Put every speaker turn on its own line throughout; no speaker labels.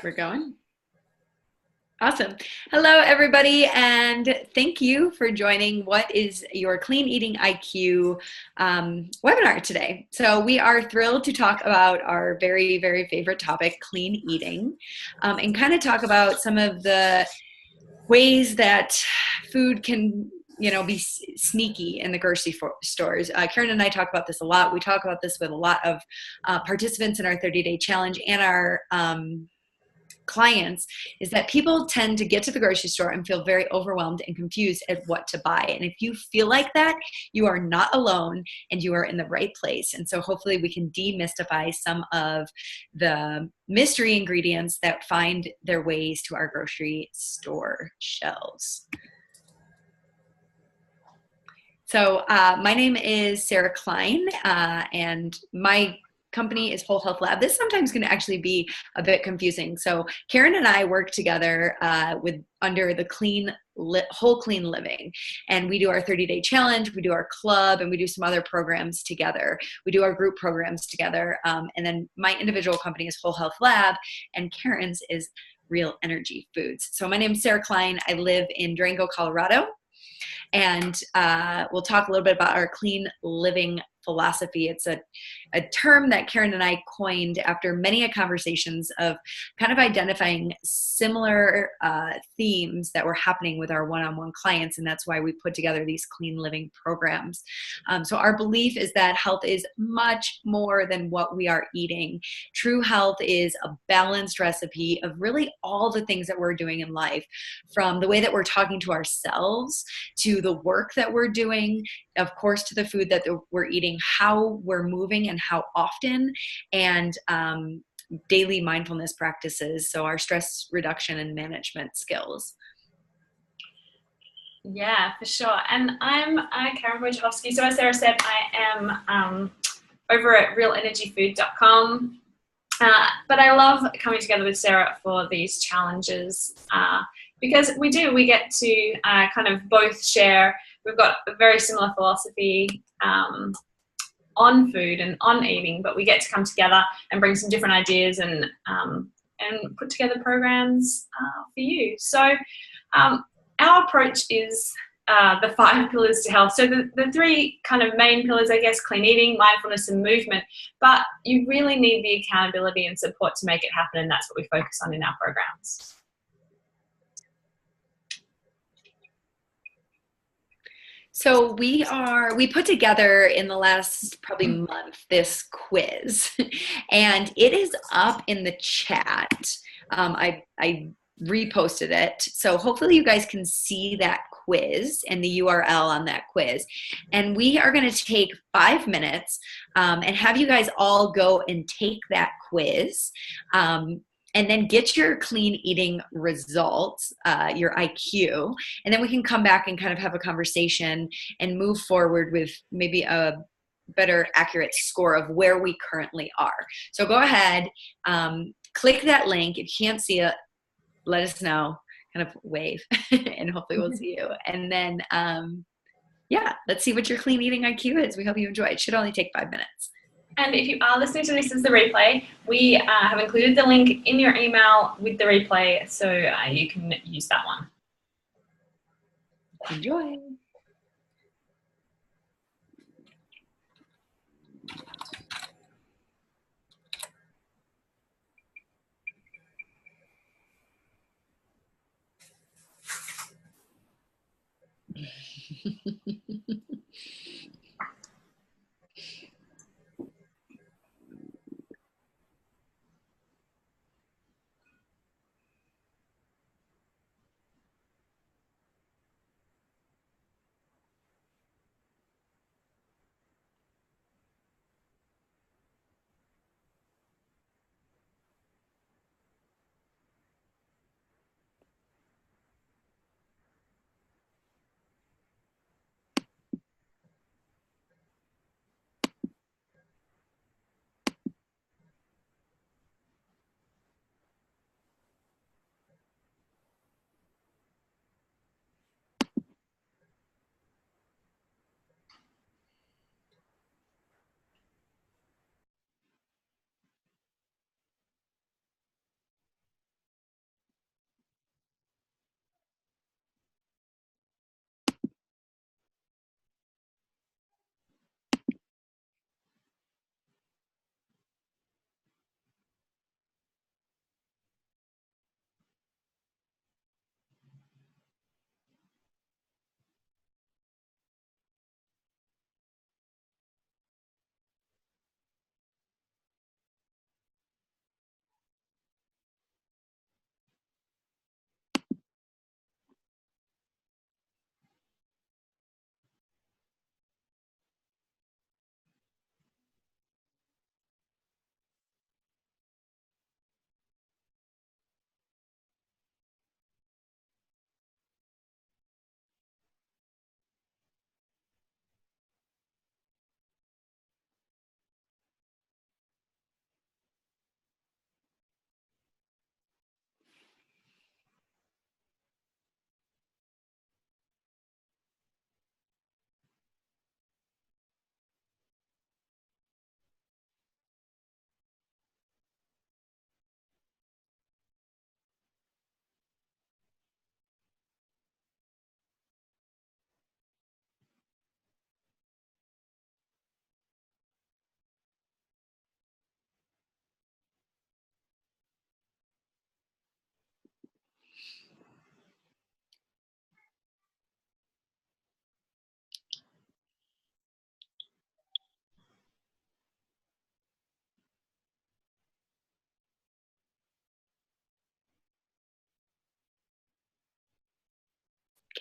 We're going. Awesome. Hello, everybody, and thank you for joining what is your Clean Eating IQ webinar today. So we are thrilled to talk about our very, very favorite topic, clean eating, and kind of talk about some of the ways that food can be sneaky in the grocery stores. Karen and I talk about this a lot. We talk about this with a lot of participants in our 30-day challenge and our clients, is that people tend to get to the grocery store and feel very overwhelmed and confused at what to buy. And if you feel like that, you are not alone and you are in the right place. And so hopefully we can demystify some of the mystery ingredients that find their ways to our grocery store shelves. So my name is Sarah Klein, and my company is Whole Health Lab. This sometimes can actually be a bit confusing. So Karen and I work together under the Whole Clean Living, and we do our 30-day challenge, we do our club, and we do some other programs together. We do our group programs together, and then my individual company is Whole Health Lab, and Karen's is Real Energy Foods. So my name is Sarah Klein. I live in Durango, Colorado. And we'll talk a little bit about our clean living philosophy. It's a term that Karen and I coined after many conversations of kind of identifying similar themes that were happening with our one-on-one clients, and that's why we put together these clean living programs. So our belief is that health is much more than what we are eating. True health is a balanced recipe of really all the things that we're doing in life, from the way that we're talking to ourselves, to the work that we're doing, of course, to the food that we're eating, how we're moving and how often, and daily mindfulness practices, so our stress reduction and management skills.
Yeah, for sure. And I'm Karen Wojciechowski. So as Sarah said, I am over at realenergyfood.com. But I love coming together with Sarah for these challenges because we get to kind of both share. We've got a very similar philosophy on food and on eating, but we get to come together and bring some different ideas and put together programs for you. So our approach is the 5 pillars to health. So the 3 kind of main pillars, I guess: clean eating, mindfulness, and movement. But you really need the accountability and support to make it happen, and that's what we focus on in our programs.
So we put together in the last probably month this quiz, and it is up in the chat. I reposted it, so hopefully you guys can see that quiz and the URL on that quiz. And we are going to take 5 minutes and have you guys all go and take that quiz. And then get your clean eating results, your IQ, and then we can come back and kind of have a conversation and move forward with maybe a better accurate score of where we currently are. So go ahead, click that link. If you can't see it, let us know, kind of wave, and hopefully we'll see you. And then, yeah, let's see what your clean eating IQ is. We hope you enjoy it. It should only take 5 minutes.
And if you are listening to this as the replay, we have included the link in your email with the replay, so you can use that one.
Enjoy.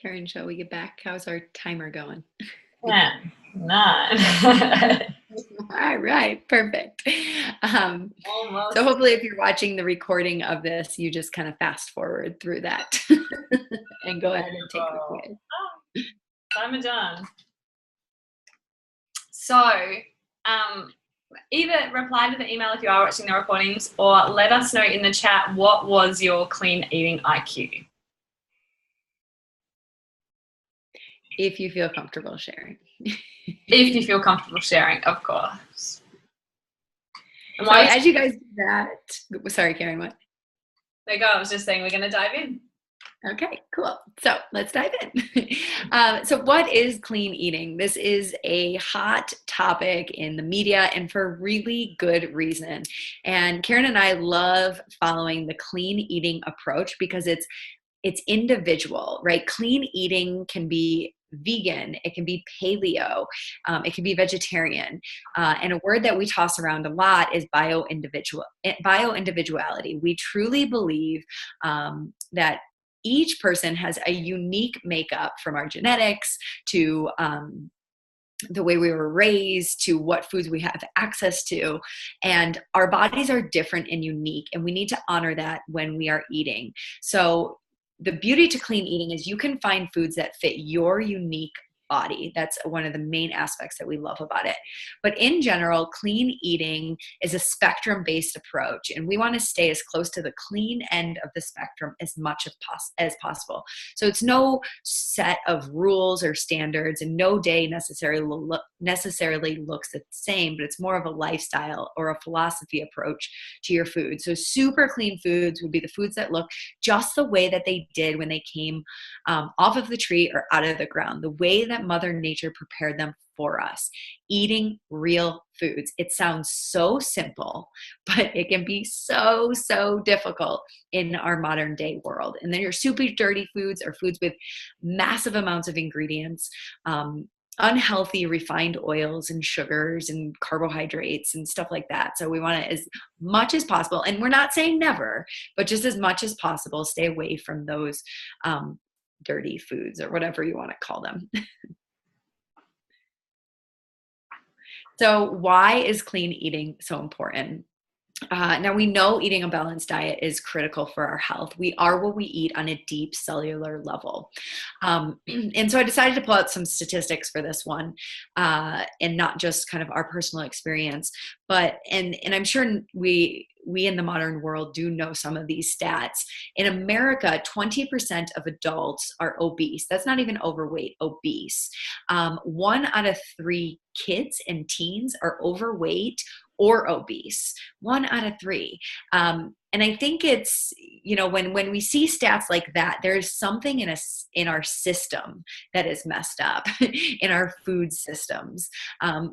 Karen, shall we get back? How's our timer going?
10, 9.
All right, perfect.
Almost.
So hopefully if you're watching the recording of this, you just kind of fast forward through that and go ahead and take the quiz.
Oh, timer done. So, either reply to the email if you are watching the recordings, or let us know in the chat what was your clean eating IQ.
If you feel comfortable sharing.
If you feel comfortable sharing, of course.
So as you guys do that, sorry, Karen, what?
There you go. I was just saying we're going to dive in.
Okay, cool. So let's dive in. So what is clean eating? This is a hot topic in the media and for really good reason. And Karen and I love following the clean eating approach because it's individual, right? Clean eating can be vegan, it can be paleo, it can be vegetarian. And a word that we toss around a lot is bio-individuality. We truly believe that each person has a unique makeup, from our genetics to the way we were raised to what foods we have access to. And our bodies are different and unique, and we need to honor that when we are eating. So the beauty to clean eating is you can find foods that fit your unique body. That's one of the main aspects that we love about it. But in general, clean eating is a spectrum-based approach, and we want to stay as close to the clean end of the spectrum as much as possible. So it's no set of rules or standards, and no day necessarily looks the same, but it's more of a lifestyle or a philosophy approach to your food. So super clean foods would be the foods that look just the way that they did when they came off of the tree or out of the ground, the way that Mother Nature prepared them for us. Eating real foods. It sounds so simple, but it can be so difficult in our modern day world. And then your super dirty foods are foods with massive amounts of ingredients, unhealthy refined oils and sugars and carbohydrates and stuff like that. So we want to, as much as possible, and we're not saying never, but just as much as possible, stay away from those dirty foods, or whatever you want to call them. So why is clean eating so important? Now, we know eating a balanced diet is critical for our health. We are what we eat on a deep cellular level. And so I decided to pull out some statistics for this one, and not just kind of our personal experience, but, and I'm sure we in the modern world do know some of these stats. In America, 20% of adults are obese. That's not even overweight, obese. 1 out of 3 kids and teens are overweight or obese. 1 out of 3. And I think it's, you know, when we see stats like that, there's something in our system that is messed up, in our food systems.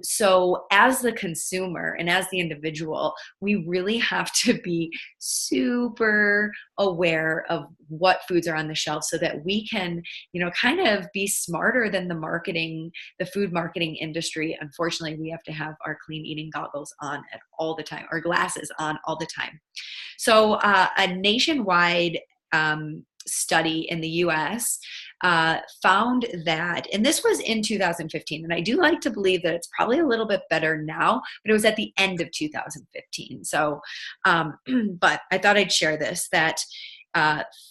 So as the consumer and as the individual, we really have to be super aware of what foods are on the shelf so that we can, you know, kind of be smarter than the food marketing industry. Unfortunately, we have to have our clean eating goggles on at all the time, or glasses on all the time. So a nationwide study in the US found that, and this was in 2015, and I do like to believe that it's probably a little bit better now, but it was at the end of 2015. So, but I thought I'd share this, that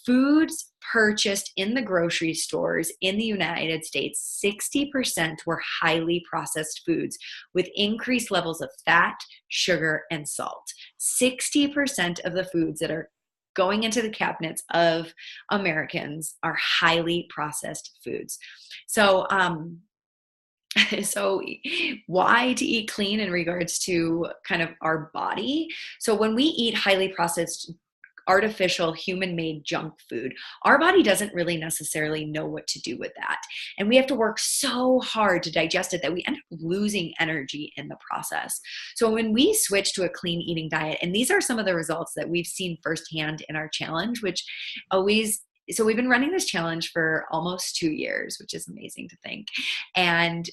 foods purchased in the grocery stores in the United States, 60% were highly processed foods with increased levels of fat, sugar, and salt. 60% of the foods that are going into the cabinets of Americans are highly processed foods. So, so why to eat clean in regards to kind of our body? So when we eat highly processed, artificial, human-made junk food, our body doesn't really necessarily know what to do with that. And we have to work so hard to digest it that we end up losing energy in the process. So when we switch to a clean eating diet, and these are some of the results that we've seen firsthand in our challenge, which always so we've been running this challenge for almost 2 years, which is amazing to think. And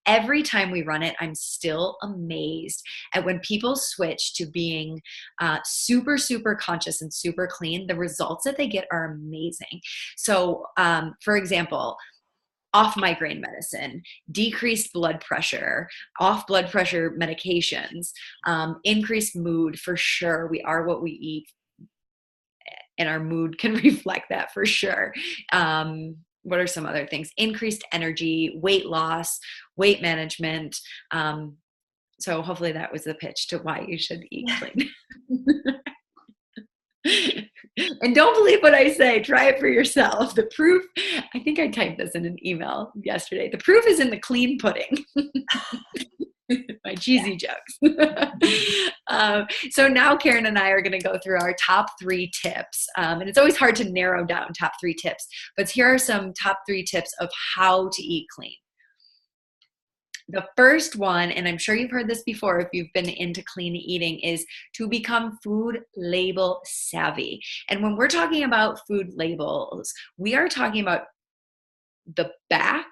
every time we run it, I'm still amazed at when people switch to being super, super conscious and super clean, the results that they get are amazing. So for example, off migraine medicine, decreased blood pressure, off blood pressure medications, increased mood for sure. We are what we eat, and our mood can reflect that for sure. What are some other things? Increased energy, weight loss, weight management. So hopefully that was the pitch to why you should eat clean. And don't believe what I say. Try it for yourself. The proof, I think I typed this in an email yesterday. The proof is in the clean pudding. My cheesy jokes. So now Karen and I are going to go through our top 3 tips. And it's always hard to narrow down top 3 tips, but here are some top 3 tips of how to eat clean. The first one, and I'm sure you've heard this before if you've been into clean eating, is to become food label savvy. And when we're talking about food labels, we are talking about the back,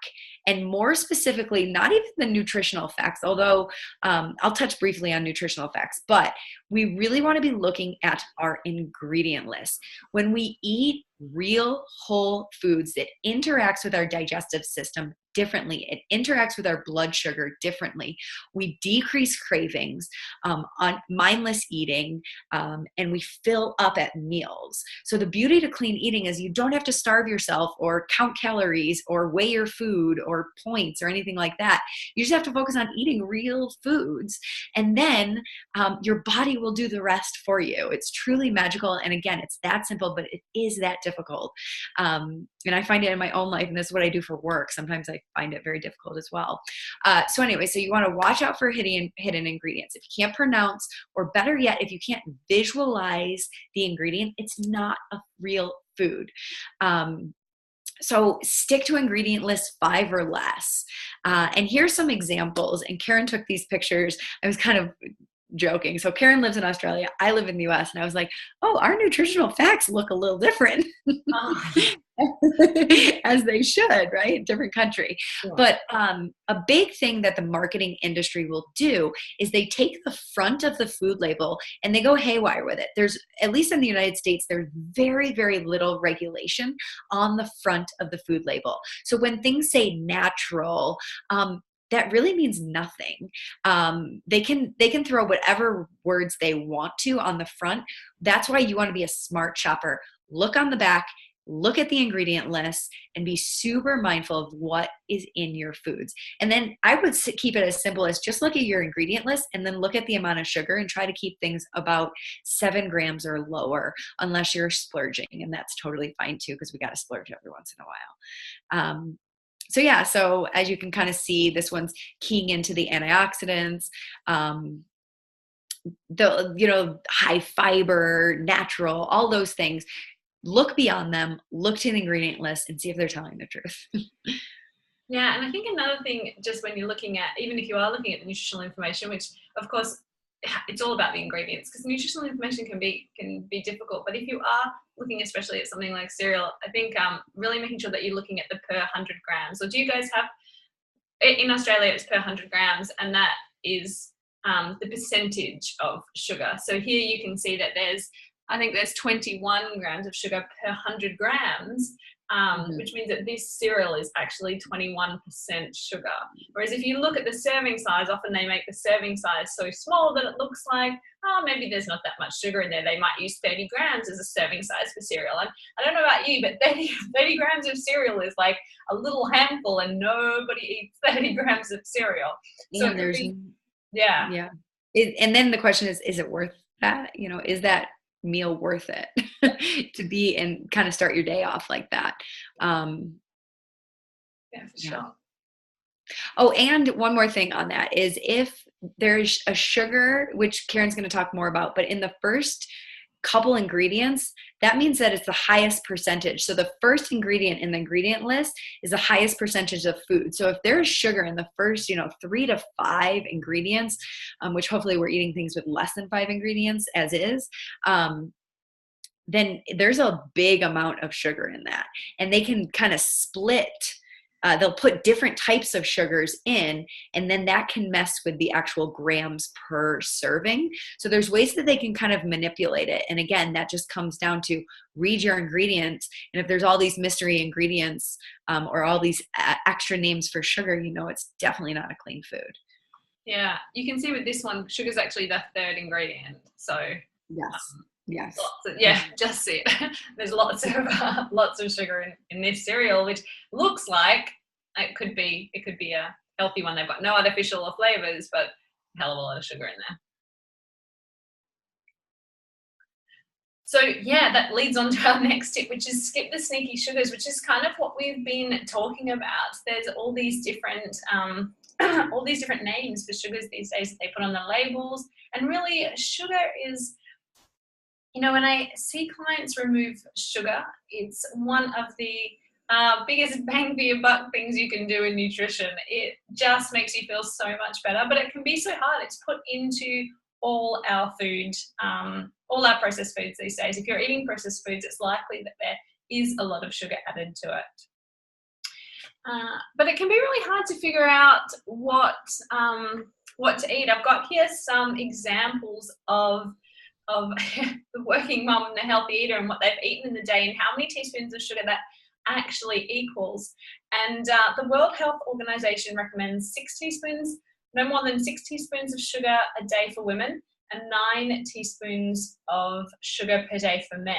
and more specifically, not even the nutritional facts, although I'll touch briefly on nutritional facts, but we really want to be looking at our ingredient list. When we eat real whole foods that interacts with our digestive system differently, it interacts with our blood sugar differently, we decrease cravings, on mindless eating, and we fill up at meals. So the beauty to clean eating is you don't have to starve yourself or count calories or weigh your food or points or anything like that. You just have to focus on eating real foods, and then your body will do the rest for you. It's truly magical. And again, it's that simple, but it is that difficult. And I find it in my own life, and this is what I do for work. Sometimes I find it very difficult as well. So anyway, so you want to watch out for hidden ingredients. If you can't pronounce, or better yet, if you can't visualize the ingredient, it's not a real food. So stick to ingredient list 5 or less. And here's some examples. And Karen took these pictures. I was kind of joking. So Karen lives in Australia. I live in the US. And I was like, oh, our nutritional facts look a little different. As they should, right? Different country. Sure. But a big thing that the marketing industry will do is they take the front of the food label and they go haywire with it. There's, at least in the United States, there's very, very little regulation on the front of the food label. So when things say natural, that really means nothing. They can throw whatever words they want to on the front. That's why you want to be a smart shopper. Look on the back, look at the ingredient list, and be super mindful of what is in your foods. And then I would keep it as simple as just look at your ingredient list and then look at the amount of sugar and try to keep things about 7 grams or lower, unless you're splurging. And that's totally fine too, because we got to splurge every once in a while. So yeah, so as you can kind of see, this one's keying into the antioxidants, the high fiber, natural, all those things. Look beyond them, look to the ingredient list, and see if they're telling the truth.
Yeah, and I think another thing, just when you're looking at, even if you are looking at the nutritional information, which of course it's all about the ingredients, because nutritional information can be difficult. But if you are looking especially at something like cereal, I think really making sure that you're looking at the per 100 grams. Or do you guys have, in Australia it's per 100 grams, and that is the percentage of sugar. So here you can see that there's 21 grams of sugar per 100 grams, which means that this cereal is actually 21% sugar. Whereas if you look at the serving size, often they make the serving size so small that it looks like, oh, maybe there's not that much sugar in there. They might use 30 grams as a serving size for cereal. And I don't know about you, but 30 grams of cereal is like a little handful, and nobody eats 30 grams of cereal. So
yeah. And then the question is it worth that? Is that meal worth it to be and kind of start your day off like that?
Yeah, for sure.
Oh, and one more thing on that is if there's a sugar, which Karen's going to talk more about, but in the first couple ingredients, that means that it's the highest percentage. So the first ingredient in the ingredient list is the highest percentage of food. So if there's sugar in the first, 3 to 5 ingredients, which hopefully we're eating things with less than 5 ingredients as is, then there's a big amount of sugar in that. And they can kind of split, they'll put different types of sugars in, and then that can mess with the actual grams per serving. So there's ways that they can kind of manipulate it. And again, that just comes down to read your ingredients. And if there's all these mystery ingredients or all these extra names for sugar, you know it's definitely not a clean food.
Yeah, you can see with this one, sugar is actually the third ingredient. So
yes. Yes.
Yeah, just it. There's lots of sugar in this cereal, which looks like it could be a healthy one. They've got no artificial or flavors, but a hell of a lot of sugar in there. So yeah, that leads on to our next tip, which is skip the sneaky sugars, which is kind of what we've been talking about. There's all these different names for sugars these days that they put on the labels, and really sugar is, you know, when I see clients remove sugar, it's one of the biggest bang for your buck things you can do in nutrition. It just makes you feel so much better, but it can be so hard. It's put into all our food, all our processed foods these days. If you're eating processed foods, it's likely that there is a lot of sugar added to it. But it can be really hard to figure out what to eat. I've got here some examples of the working mum and the healthy eater and what they've eaten in the day and how many teaspoons of sugar that actually equals. And the World Health Organization recommends 6 teaspoons, no more than 6 teaspoons of sugar a day for women and 9 teaspoons of sugar per day for men.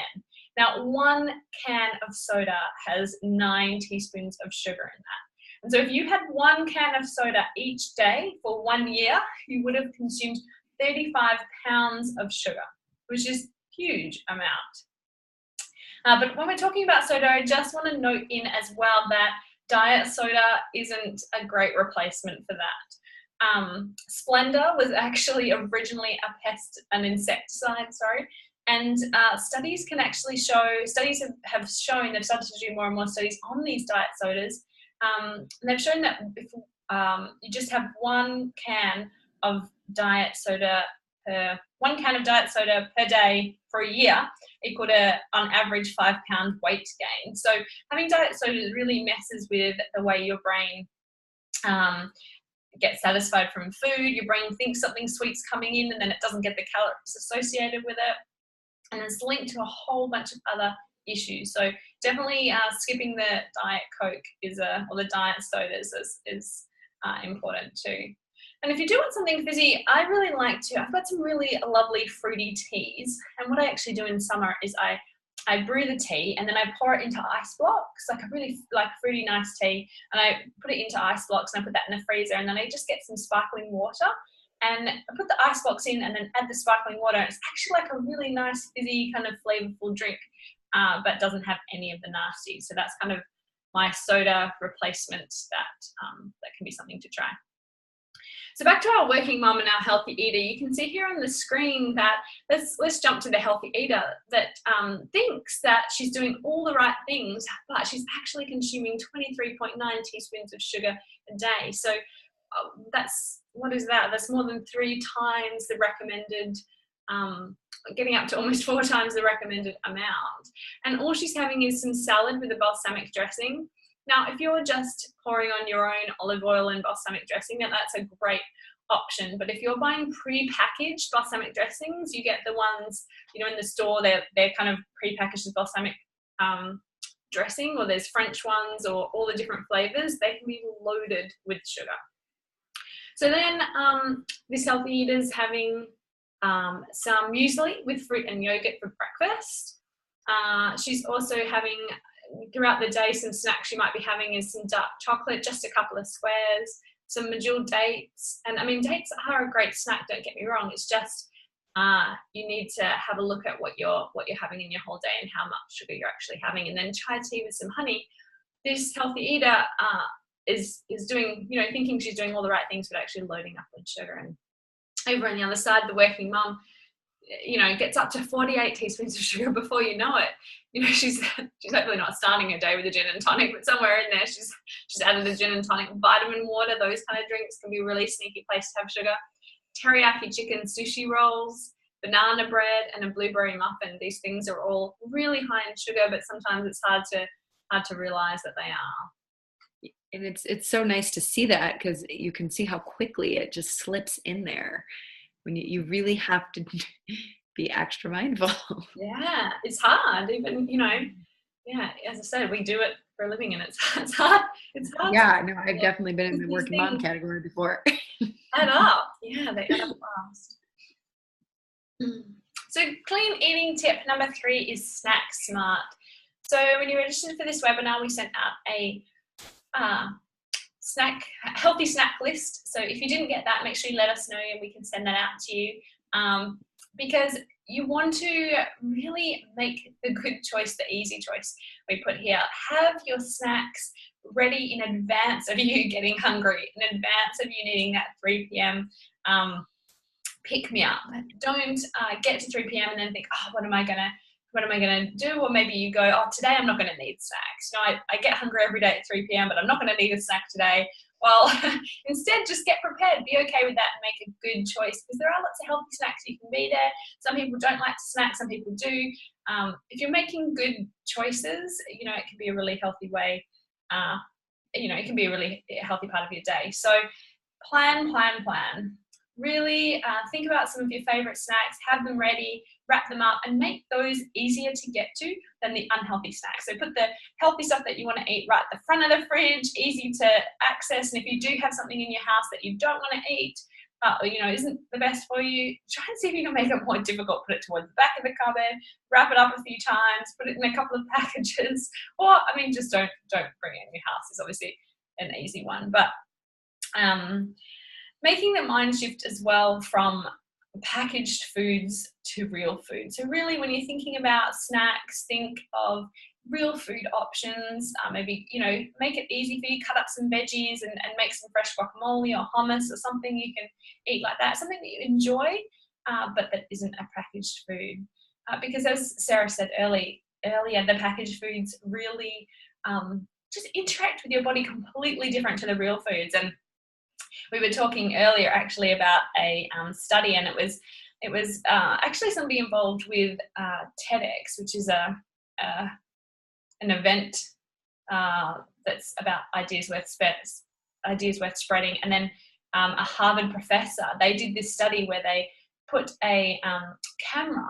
Now, 1 can of soda has 9 teaspoons of sugar in that. And so if you had 1 can of soda each day for 1 year, you would have consumed 35 pounds of sugar, which is a huge amount. But when we're talking about soda, I just want to note in as well that diet soda isn't a great replacement for that. Splenda was actually originally an insecticide, and studies have shown, they've started to do more and more studies on these diet sodas, and they've shown that if you just have 1 can of diet soda per 1 can of diet soda per day for a year equal to, on average, 5 pound weight gain. So having diet soda really messes with the way your brain gets satisfied from food. Your brain thinks something sweet's coming in and then it doesn't get the calories associated with it. And it's linked to a whole bunch of other issues. So definitely skipping the Diet Coke or the diet sodas is important too. And if you do want something fizzy, I've got some really lovely fruity teas. And what I actually do in summer is I brew the tea and then I pour it into ice blocks, like a really fruity nice tea. And I put it into ice blocks and I put that in the freezer. And then I just get some sparkling water and I put the ice blocks in and then add the sparkling water. It's actually like a really nice fizzy kind of flavorful drink, but doesn't have any of the nasty. So that's kind of my soda replacement that can be something to try. So back to our working mum and our healthy eater, you can see here on the screen that, let's jump to the healthy eater that thinks that she's doing all the right things, but she's actually consuming 23.9 teaspoons of sugar a day. So what is that? That's more than 3 times the recommended, getting up to almost 4 times the recommended amount. And all she's having is some salad with a balsamic dressing. Now, if you're just pouring on your own olive oil and balsamic dressing, then that's a great option. But if you're buying pre-packaged balsamic dressings, you get the ones, in the store, they're kind of pre-packaged as balsamic dressing, or there's French ones, or all the different flavors. They can be loaded with sugar. So then this healthy eater's having some muesli with fruit and yogurt for breakfast. She's also having, throughout the day, some snacks she might be having is some dark chocolate, just a couple of squares, some medjool dates. And I mean, dates are a great snack, don't get me wrong. It's just you need to have a look at what you're having in your whole day and how much sugar you're actually having. And then chai tea with some honey. This healthy eater is doing, thinking she's doing all the right things, but actually loading up with sugar. And over on the other side, the working mum, gets up to 48 teaspoons of sugar before you know it. She's hopefully not starting her day with a gin and tonic, but somewhere in there she's added a gin and tonic, vitamin water. Those kind of drinks can be a really sneaky place to have sugar. Teriyaki chicken sushi rolls, banana bread and a blueberry muffin. These things are all really high in sugar, but sometimes it's hard to realize that they are.
And it's so nice to see that, because you can see how quickly it just slips in there when you really have to be extra mindful.
Yeah, it's hard. Even, yeah, as I said, we do it for a living, and it's hard. It's hard.
Yeah, no, I've definitely been in the
these
working mom
things
category before.
add up. Yeah, they add up fast. So clean eating tip number 3 is snack smart. So when you registered for this webinar, we sent out a healthy snack list. So if you didn't get that, make sure you let us know and we can send that out to you, because you want to really make the good choice the easy choice. We put here, have your snacks ready in advance of you getting hungry, in advance of you needing that 3 p.m. Pick me up. Don't get to 3 p.m. and then think, oh, what am I gonna do? Or maybe you go, oh, today I'm not gonna need snacks. I get hungry every day at 3 p.m., but I'm not gonna need a snack today. Well, instead, just get prepared. Be okay with that and make a good choice, because there are lots of healthy snacks you can be there. Some people don't like to snack, some people do. If you're making good choices, it can be a really healthy way. It can be a really healthy part of your day. So plan. Really think about some of your favorite snacks, have them ready, wrap them up, and make those easier to get to than the unhealthy snacks. So put the healthy stuff that you want to eat right at the front of the fridge, easy to access. And if you do have something in your house that you don't want to eat, isn't the best for you, try and see if you can make it more difficult. Put it towards the back of the cupboard, wrap it up a few times, put it in a couple of packages, or just don't bring it in your house is obviously an easy one. But making the mind shift as well from packaged foods to real food. So really, when you're thinking about snacks, think of real food options. Maybe, make it easy for you, cut up some veggies and make some fresh guacamole or hummus or something you can eat like that, something that you enjoy, but that isn't a packaged food. Because as Sarah said earlier, the packaged foods really just interact with your body completely different to the real foods. And we were talking earlier actually about a study, and it was actually somebody involved with TEDx, which is an event that's about ideas worth spreading. And then a Harvard professor, they did this study where they put a camera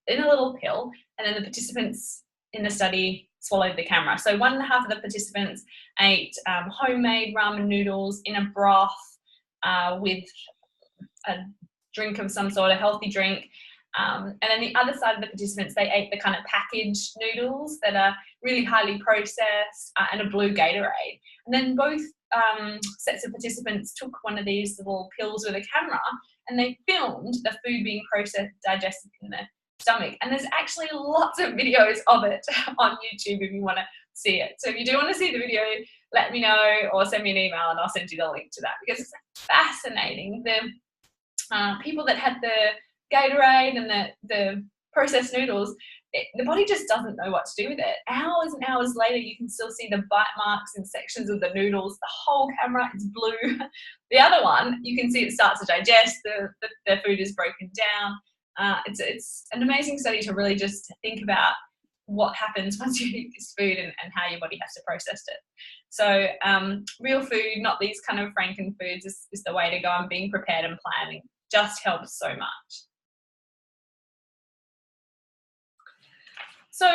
in a little pill, and then the participants in the study swallowed the camera. So 1.5 of the participants ate homemade ramen noodles in a broth with a drink of some sort, a healthy drink. And then the other side of the participants, they ate the kind of packaged noodles that are really highly processed and a blue Gatorade. And then both sets of participants took one of these little pills with a camera, and they filmed the food being processed, digested in the stomach. And there's actually lots of videos of it on YouTube if you want to see it. So if you do want to see the video, let me know or send me an email and I'll send you the link to that, because it's fascinating. The people that had the Gatorade and the processed noodles, the body just doesn't know what to do with it. Hours and hours later, you can still see the bite marks in sections of the noodles. The whole camera is blue. The other one, you can see it starts to digest. The food is broken down. It's an amazing study to really just think about what happens once you eat this food and how your body has to process it. So real food, not these kind of Franken foods, is the way to go, and being prepared and planning just helps so much. So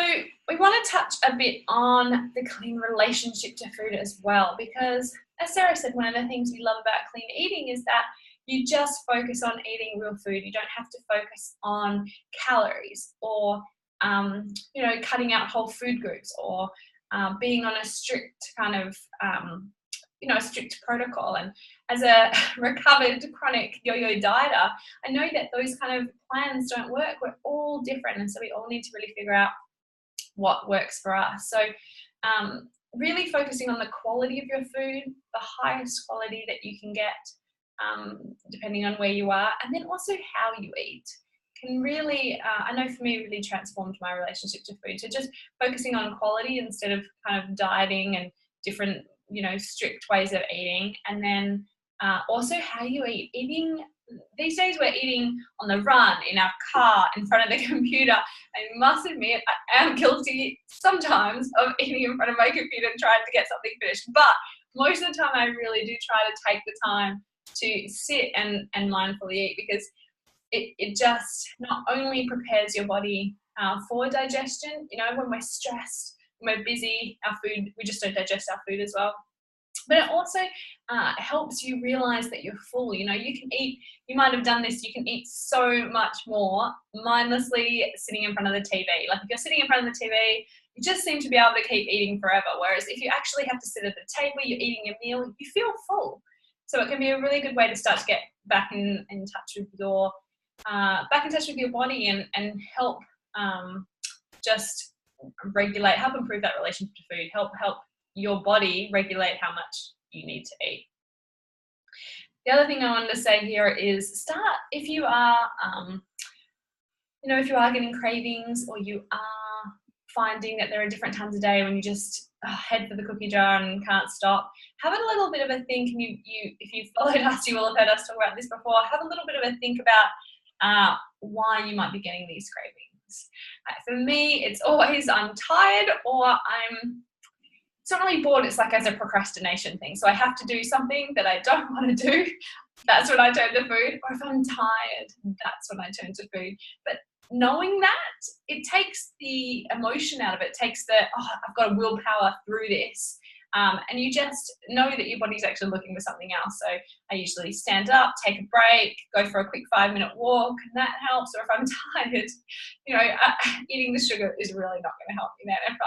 we want to touch a bit on the clean relationship to food as well, because as Sarah said, one of the things we love about clean eating is that you just focus on eating real food. You don't have to focus on calories or, cutting out whole food groups or being on a strict kind of, a strict protocol. And as a recovered chronic yo-yo dieter, I know that those kind of plans don't work. We're all different. And so we all need to really figure out what works for us. So really focusing on the quality of your food, the highest quality that you can get, depending on where you are, and then also how you eat can really, I know for me, really transformed my relationship to food. So just focusing on quality instead of kind of dieting and different, strict ways of eating, and then also how you eat. Eating these days we're eating on the run, in our car, in front of the computer. I must admit, I am guilty sometimes of eating in front of my computer and trying to get something finished. But most of the time, I really do try to take the time to sit and mindfully eat, because it just not only prepares your body for digestion. You know, when we're stressed, when we're busy, our food, we just don't digest our food as well. But it also helps you realize that you're full. You know, you can eat, you might have done this, you can eat so much more mindlessly sitting in front of the TV. Like if you're sitting in front of the TV, you just seem to be able to keep eating forever. Whereas if you actually have to sit at the table, you're eating a meal, you feel full. So it can be a really good way to start to get back in touch with your body and help just regulate, help improve that relationship to food, help your body regulate how much you need to eat. The other thing I wanted to say here is start, if you are, if you are getting cravings, or you are finding that there are different times of day when you just head for the cookie jar and can't stop, have a little bit of a think. And you if you've followed us, you will have heard us talk about this before. Have a little bit of a think about why you might be getting these cravings. For me, it's always I'm tired, or it's not really bored, it's like as a procrastination thing. So I have to do something that I don't want to do. That's when I turn to food. Or if I'm tired, that's when I turn to food. But knowing that, it takes the emotion out of it. It takes I've got to willpower through this. And you just know that your body's actually looking for something else. So I usually stand up, take a break, go for a quick 5-minute walk, and that helps. Or if I'm tired, eating the sugar is really not going to help me. Then if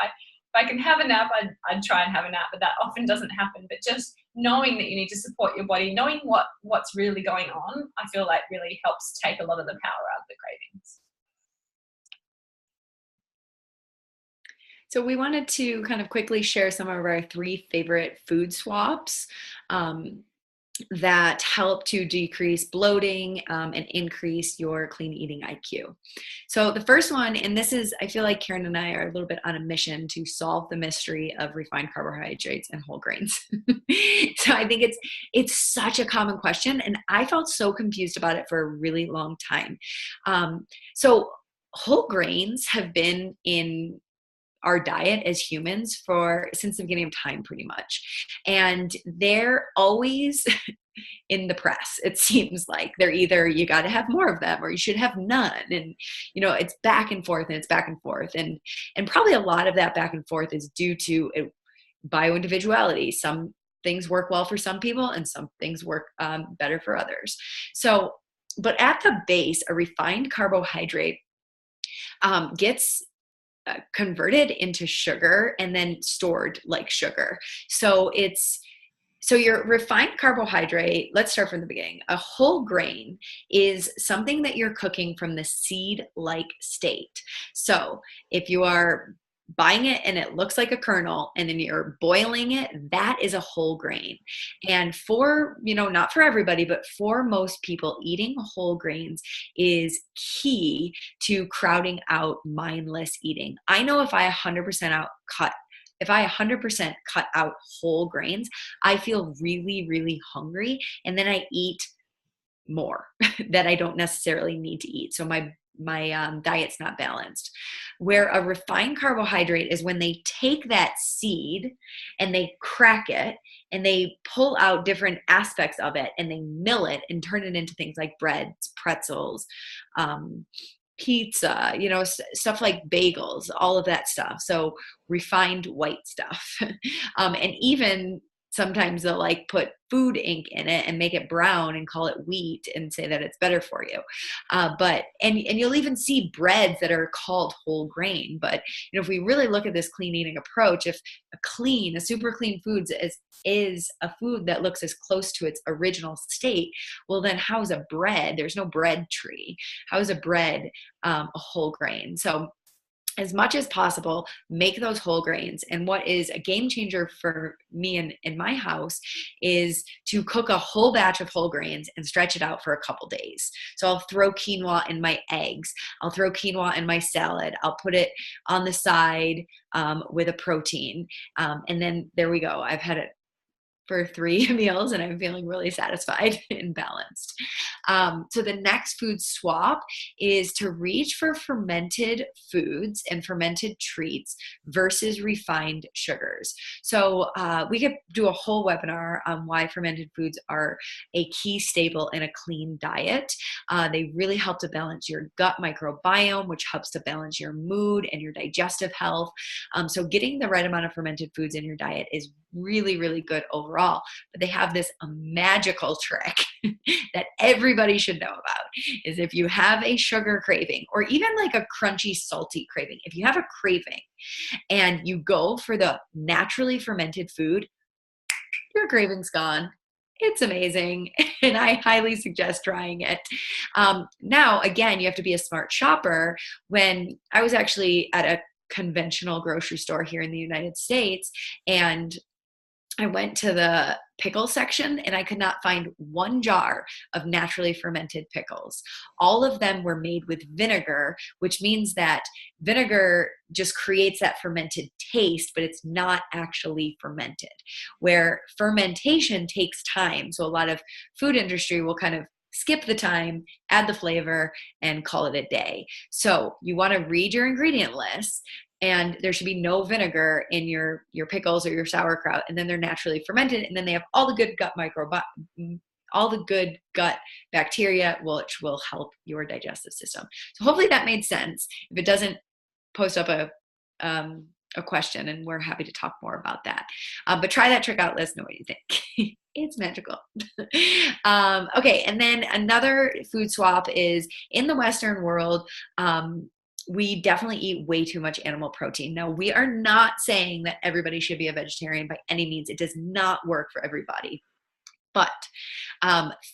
I can have a nap, I'd try and have a nap, but that often doesn't happen. But just knowing that you need to support your body, knowing what's really going on, I feel like really helps take a lot of the power out of the cravings.
So we wanted to kind of quickly share some of our 3 favorite food swaps that help to decrease bloating and increase your clean eating IQ. So the first one, and this is, I feel like Karen and I are a little bit on a mission to solve the mystery of refined carbohydrates and whole grains. So I think it's such a common question, and I felt so confused about it for a really long time. So whole grains have been in our diet as humans since the beginning of time, pretty much. And they're always in the press. It seems like they're either, you got to have more of them, or you should have none. And, it's back and forth and it's back and forth. And probably a lot of that back and forth is due to bioindividuality. Some things work well for some people and some things work better for others. So, but at the base, a refined carbohydrate gets converted into sugar and then stored like sugar. So your refined carbohydrate, let's start from the beginning. A whole grain is something that you're cooking from the seed-like state. So if you are buying it and it looks like a kernel and then you're boiling it, that is a whole grain. And for, not for everybody, but for most people, eating whole grains is key to crowding out mindless eating. I know if I 100% cut out whole grains, I feel really, really hungry. And then I eat more that I don't necessarily need to eat. So my diet's not balanced. Where a refined carbohydrate is when they take that seed and they crack it and they pull out different aspects of it and they mill it and turn it into things like breads, pretzels, pizza, stuff like bagels, all of that stuff. So refined white stuff. And even sometimes they'll put food ink in it and make it brown and call it wheat and say that it's better for you. But you'll even see breads that are called whole grain. But if we really look at this clean eating approach, if a super clean foods is a food that looks as close to its original state, well then how's a bread? There's no bread tree. How is a bread a whole grain? So as much as possible, make those whole grains. And what is a game changer for me in my house is to cook a whole batch of whole grains and stretch it out for a couple days. So I'll throw quinoa in my eggs. I'll throw quinoa in my salad. I'll put it on the side with a protein. And then there we go. I've had it for 3 meals, and I'm feeling really satisfied and balanced. So the next food swap is to reach for fermented foods and fermented treats versus refined sugars. So we could do a whole webinar on why fermented foods are a key staple in a clean diet. They really help to balance your gut microbiome, which helps to balance your mood and your digestive health. So getting the right amount of fermented foods in your diet is really, really good overall. But they have this magical trick that everybody should know about is if you have a sugar craving or even like a crunchy, salty craving, if you have a craving and you go for the naturally fermented food, your craving's gone. It's amazing, and I highly suggest trying it. Now, again, you have to be a smart shopper. When I was actually at a conventional grocery store here in the United States, and I went to the pickle section and I could not find one jar of naturally fermented pickles. All of them were made with vinegar, which means that vinegar just creates that fermented taste, but it's not actually fermented. Where fermentation takes time. So a lot of food industry will kind of skip the time, add the flavor, and call it a day. So you want to read your ingredient list, and there should be no vinegar in your pickles or your sauerkraut, and then they're naturally fermented, and then they have all the good all the good gut bacteria, which will help your digestive system. So hopefully that made sense. If it doesn't, post up a question, and we're happy to talk more about that. But try that trick out. Let us know what you think. It's magical. Okay, and then another food swap is in the Western world. We definitely eat way too much animal protein. Now, we are not saying that everybody should be a vegetarian by any means. It does not work for everybody. But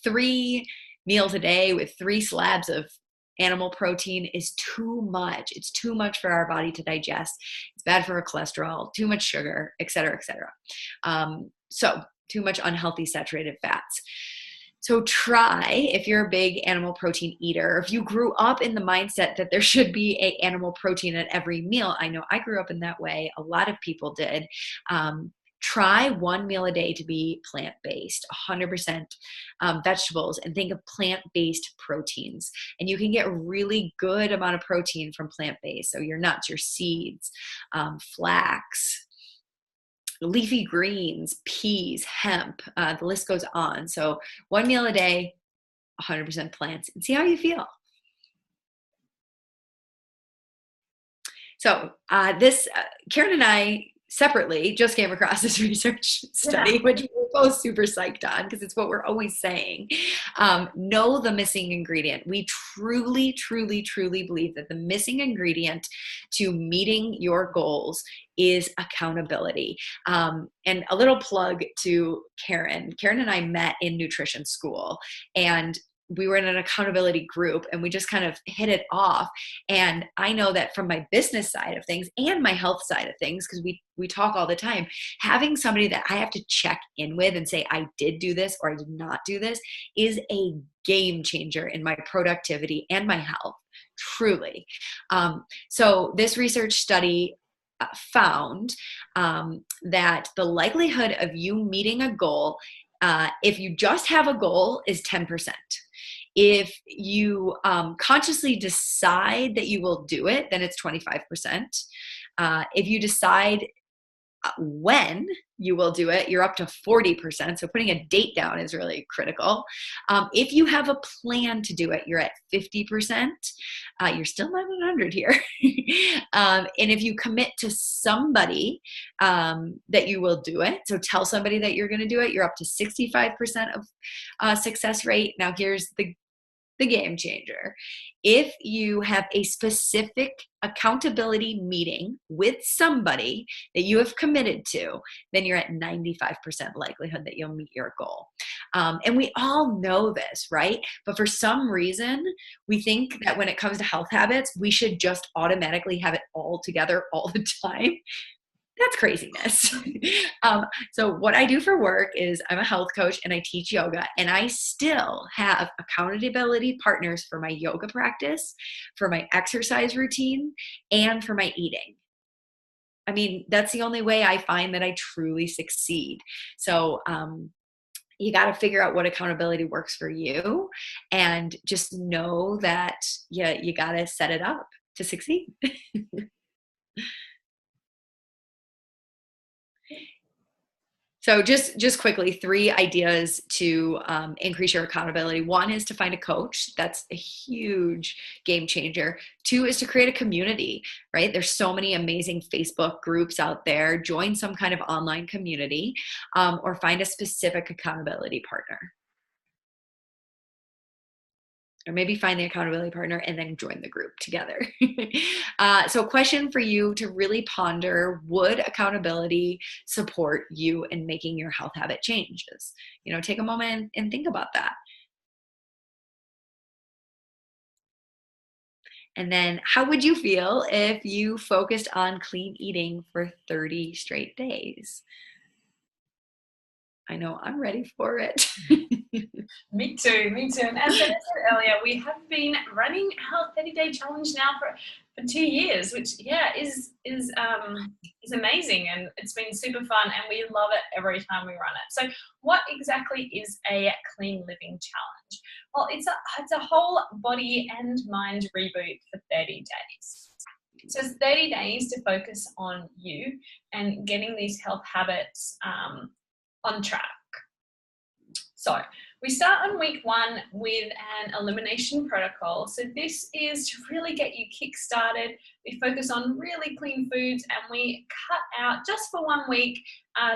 3 meals a day with 3 slabs of animal protein is too much. It's too much for our body to digest. It's bad for our cholesterol, too much sugar, et cetera, et cetera. So too much unhealthy saturated fats. So try, if you're a big animal protein eater, if you grew up in the mindset that there should be an animal protein at every meal. I know I grew up in that way. A lot of people did. Try 1 meal a day to be plant-based, 100% vegetables, and think of plant-based proteins. And you can get a really good amount of protein from plant-based. So your nuts, your seeds, flax, leafy greens, peas, hemp, the list goes on. So 1 meal a day, 100% plants, and see how you feel. So Karen and I separately just came across this research study, which we're both super psyched on because it's what we're always saying. Know the missing ingredient. We truly, truly, truly believe that the missing ingredient to meeting your goals is accountability. And a little plug to Karen. Karen and I met in nutrition school, and we were in an accountability group, and we just kind of hit it off. And I know that from my business side of things and my health side of things, because we talk all the time, having somebody that I have to check in with and say, I did do this or I did not do this, is a game changer in my productivity and my health, truly. So this research study found that the likelihood of you meeting a goal, if you just have a goal, is 10%. If you consciously decide that you will do it, then it's 25%. If you decide when you will do it, you're up to 40%. So putting a date down is really critical. If you have a plan to do it, you're at 50%. You're still not at 100 here. And if you commit to somebody that you will do it, so tell somebody that you're going to do it, you're up to 65% of success rate. Now here's the game changer. If you have a specific accountability meeting with somebody that you have committed to, then you're at 95% likelihood that you'll meet your goal. And we all know this, right? But for some reason, we think that when it comes to health habits, we should just automatically have it all together all the time. That's craziness. So what I do for work is I'm a health coach and I teach yoga, and I still have accountability partners for my yoga practice, for my exercise routine, and for my eating. I mean, that's the only way I find that I truly succeed. So, you got to figure out what accountability works for you, and just know that you got to set it up to succeed. So just quickly, 3 ideas to increase your accountability. 1 is to find a coach. That's a huge game changer. 2 is to create a community, right? There's so many amazing Facebook groups out there. Join some kind of online community, or find a specific accountability partner. Or maybe find the accountability partner and then join the group together. So question for you to really ponder: would accountability support you in making your health habit changes? Take a moment and think about that. And then how would you feel if you focused on clean eating for 30 straight days? I know I'm ready for it.
Me too, me too. And as I said earlier, we have been running our 30-day challenge now for 2 years, which is amazing, and it's been super fun, and we love it every time we run it. So, what exactly is a clean living challenge? Well, it's a whole body and mind reboot for 30 days. So it's 30 days to focus on you and getting these health habits on track. So we start on week 1 with an elimination protocol. So this is to really get you kick-started. We focus on really clean foods, and we cut out, just for 1 week,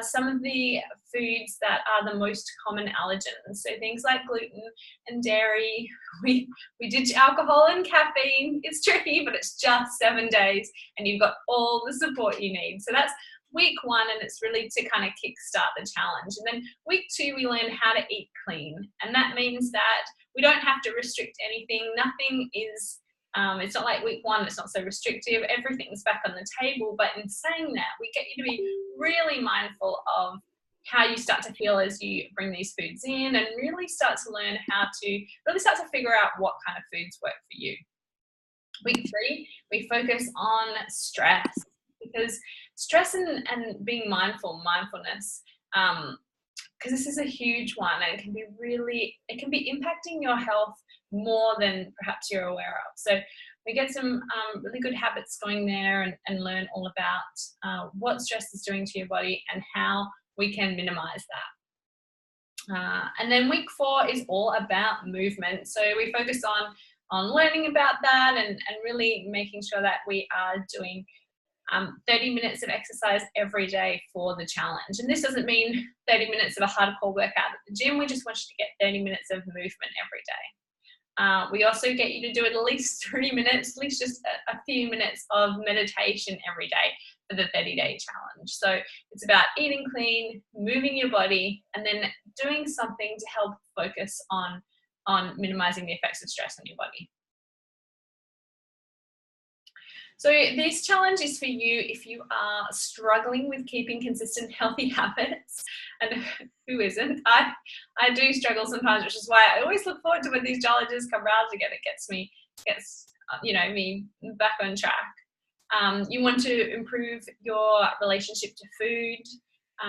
some of the foods that are the most common allergens. So things like gluten and dairy. We ditch alcohol and caffeine. It's tricky, but it's just 7 days, and you've got all the support you need. So that's week 1, and it's really to kind of kickstart the challenge. And then week 2, we learn how to eat clean. And that means that we don't have to restrict anything. Nothing is, it's not like week 1, it's not so restrictive. Everything's back on the table. But in saying that, we get you to be really mindful of how you start to feel as you bring these foods in, and really start to learn how to really start to figure out what kind of foods work for you. Week 3, we focus on stress, because stress and being mindfulness, because this is a huge one, and it can be impacting your health more than perhaps you're aware of. So we get some really good habits going there, and learn all about what stress is doing to your body and how we can minimize that. And then week 4 is all about movement. So we focus on learning about that, and really making sure that we are doing 30 minutes of exercise every day for the challenge. And this doesn't mean 30 minutes of a hardcore workout at the gym. We just want you to get 30 minutes of movement every day. We also get you to do at least 3 minutes, at least just a few minutes of meditation every day for the 30-day challenge. So it's about eating clean, moving your body, and then doing something to help focus on minimizing the effects of stress on your body. So this challenge is for you if you are struggling with keeping consistent healthy habits, and who isn't? I do struggle sometimes, which is why I always look forward to when these challenges come around again. It gets me back on track. You want to improve your relationship to food.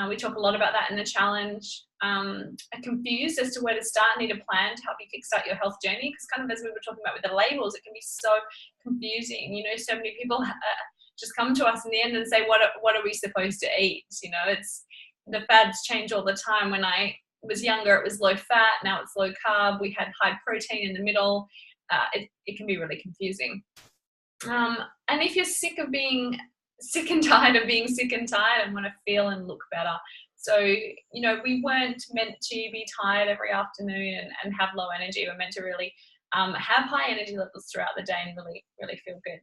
We talk a lot about that in the challenge. Are confused as to where to start, need a plan to help you kickstart your health journey, because kind of as we were talking about with the labels, it can be so confusing. So many people just come to us in the end and say, what are we supposed to eat? It's, the fads change all the time. When I was younger, it was low fat, now it's low carb. We had high protein in the middle. It can be really confusing. And if you're sick and tired of being sick and tired, and want to feel and look better. So, we weren't meant to be tired every afternoon and have low energy. We're meant to really have high energy levels throughout the day and really, really feel good.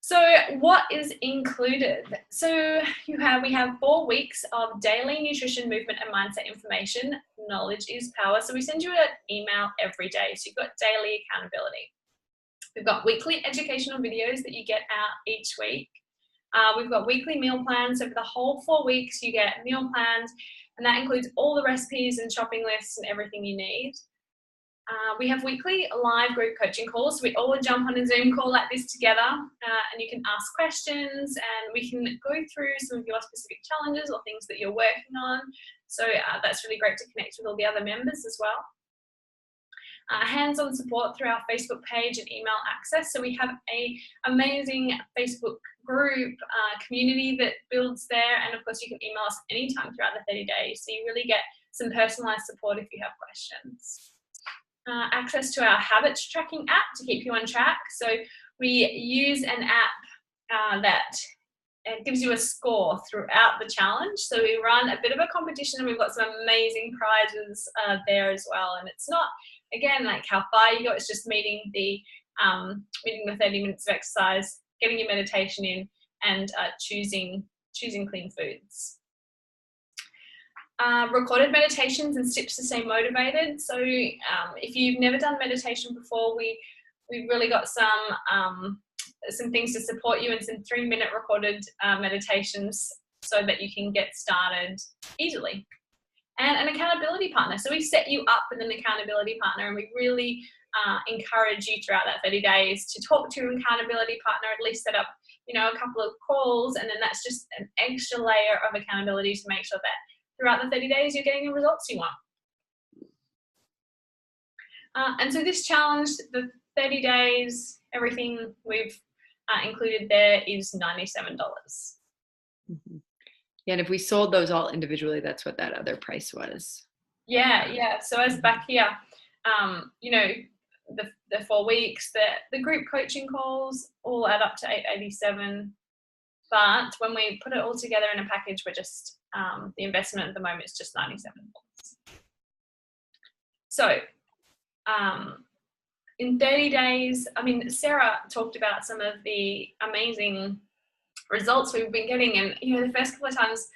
So what is included? So we have 4 weeks of daily nutrition, movement, and mindset information. Knowledge is power. So we send you an email every day. So you've got daily accountability. We've got weekly educational videos that you get out each week. We've got weekly meal plans. So for the whole 4 weeks, you get meal plans, and that includes all the recipes and shopping lists and everything you need. We have weekly live group coaching calls. We all jump on a Zoom call like this together, and you can ask questions, and we can go through some of your specific challenges or things that you're working on. So that's really great to connect with all the other members as well. Hands-on support through our Facebook page and email access. So we have a amazing Facebook group community that builds there, and of course you can email us anytime throughout the 30 days. So you really get some personalized support if you have questions. Access to our habits tracking app to keep you on track. So we use an app that gives you a score throughout the challenge. So we run a bit of a competition, and we've got some amazing prizes there as well. And it's not, again, like how far you go, it's just meeting the 30 minutes of exercise, getting your meditation in, and choosing clean foods. Recorded meditations and tips to stay motivated. So if you've never done meditation before, we've really got some things to support you, and some 3-minute recorded meditations so that you can get started easily. And an accountability partner. So we set you up with an accountability partner, and we really encourage you throughout that 30 days to talk to your accountability partner, at least set up, a couple of calls, and then that's just an extra layer of accountability to make sure that throughout the 30 days you're getting the results you want. And so this challenge, the 30 days, everything we've included there is $97.
Mm-hmm. Yeah, and if we sold those all individually, that's what that other price was.
Yeah. So as back here, the 4 weeks, the group coaching calls all add up to $887. But when we put it all together in a package, we're just the investment at the moment is just $97. So in 30 days, Sarah talked about some of the amazing results we've been getting, and the first couple of times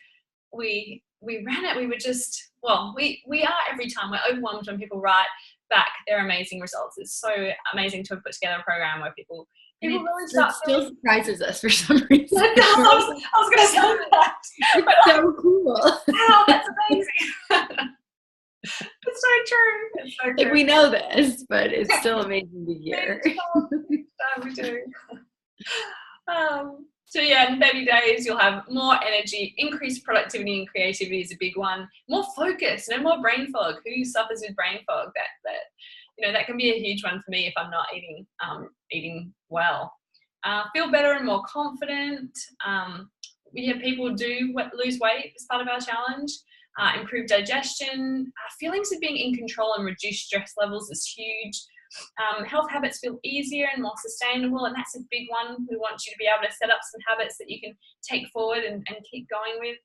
we ran it, we were just, we are every time, we're overwhelmed when people write back their amazing results. It's so amazing to have put together a program where people really start.
It still surprises us for some reason.
I was going to say that.
It's so cool.
Wow, that's amazing. It's so true. It's so true.
Like, we know this, but it's still amazing to hear.
We do. So yeah, in 30 days, you'll have more energy, increased productivity and creativity is a big one, more focus, no more brain fog. Who suffers with brain fog? That can be a huge one for me if I'm not eating well. Feel better and more confident. We have people lose weight as part of our challenge. Improve digestion. Feelings of being in control and reduce stress levels is huge. Health habits feel easier and more sustainable, and that's a big one. We want you to be able to set up some habits that you can take forward and keep going with.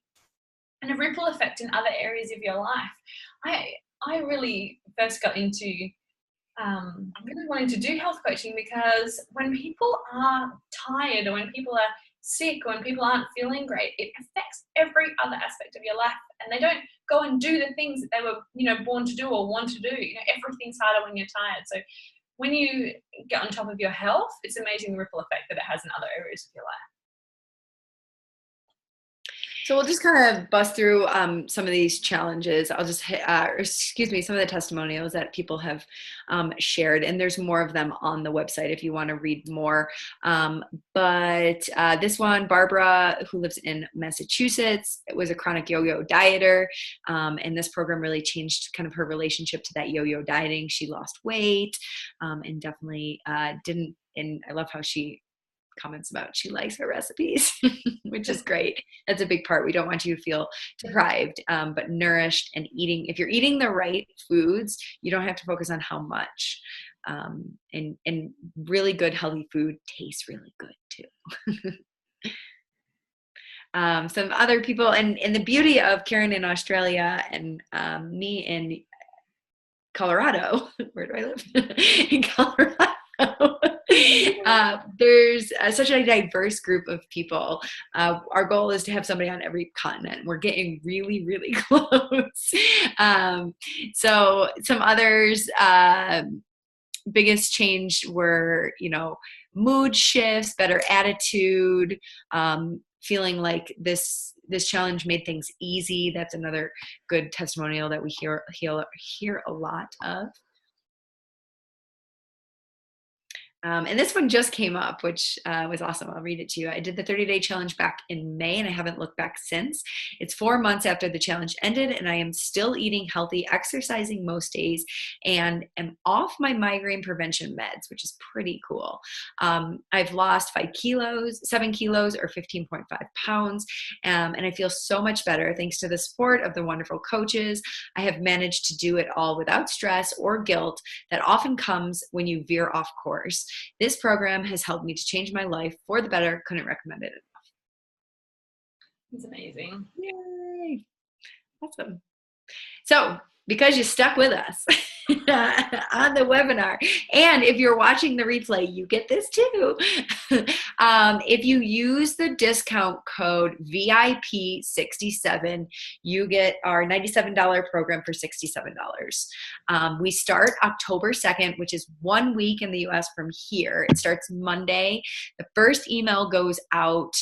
And a ripple effect in other areas of your life. I really first got into really wanting to do health coaching because when people are tired, or when people are sick, or when people aren't feeling great, it affects every other aspect of your life, and they don't go and do the things that they were born to do or want to do. Everything's harder when you're tired. So when you get on top of your health, it's amazing the ripple effect that it has in other areas of your life.
So we'll just kind of bust through some of these challenges. I'll just some of the testimonials that people have shared, and there's more of them on the website if you want to read more. But this one, Barbara, who lives in Massachusetts, was a chronic yo-yo dieter, and this program really changed kind of her relationship to that yo-yo dieting. She lost weight, and definitely didn't. And I love how she comments about she likes her recipes, which is great. That's a big part. We don't want you to feel deprived, but nourished and eating. If you're eating the right foods, you don't have to focus on how much. And really good healthy food tastes really good too. Some other people, and the beauty of Karen in Australia and me in Colorado. Where do I live? In Colorado. There's such a diverse group of people. Our goal is to have somebody on every continent. We're getting really, really close. So some others, biggest change were, mood shifts, better attitude, feeling like this challenge made things easy. That's another good testimonial that we hear a lot of. And this one just came up, which was awesome. I'll read it to you. I did the 30-day challenge back in May, and I haven't looked back since. It's 4 months after the challenge ended, and I am still eating healthy, exercising most days, and am off my migraine prevention meds, which is pretty cool. I've lost 7 kilos, or 15.5 pounds, and I feel so much better thanks to the support of the wonderful coaches. I have managed to do it all without stress or guilt that often comes when you veer off course. This program has helped me to change my life for the better. Couldn't recommend it enough.
It's amazing.
Yay. Awesome. So, because you stuck with us on the webinar, and if you're watching the replay, you get this too. If you use the discount code VIP67, you get our $97 program for $67. We start October 2nd, which is 1 week in the US from here. It starts Monday. The first email goes out.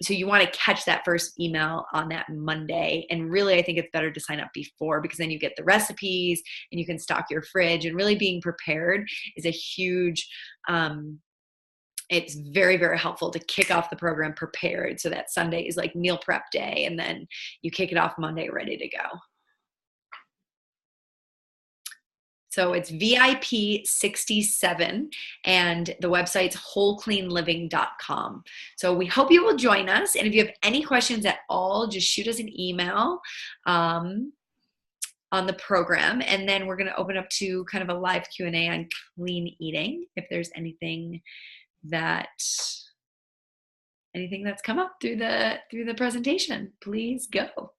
So you want to catch that first email on that Monday. And really, I think it's better to sign up before, because then you get the recipes and you can stock your fridge. And really being prepared is a huge, it's very, very helpful to kick off the program prepared. So that Sunday is like meal prep day, and then you kick it off Monday ready to go. So it's VIP 67, and the website's wholecleanliving.com. So we hope you will join us. And if you have any questions at all, just shoot us an email on the program. And then we're going to open up to kind of a live Q&A on clean eating. If there's anything that's come up through the presentation, please go.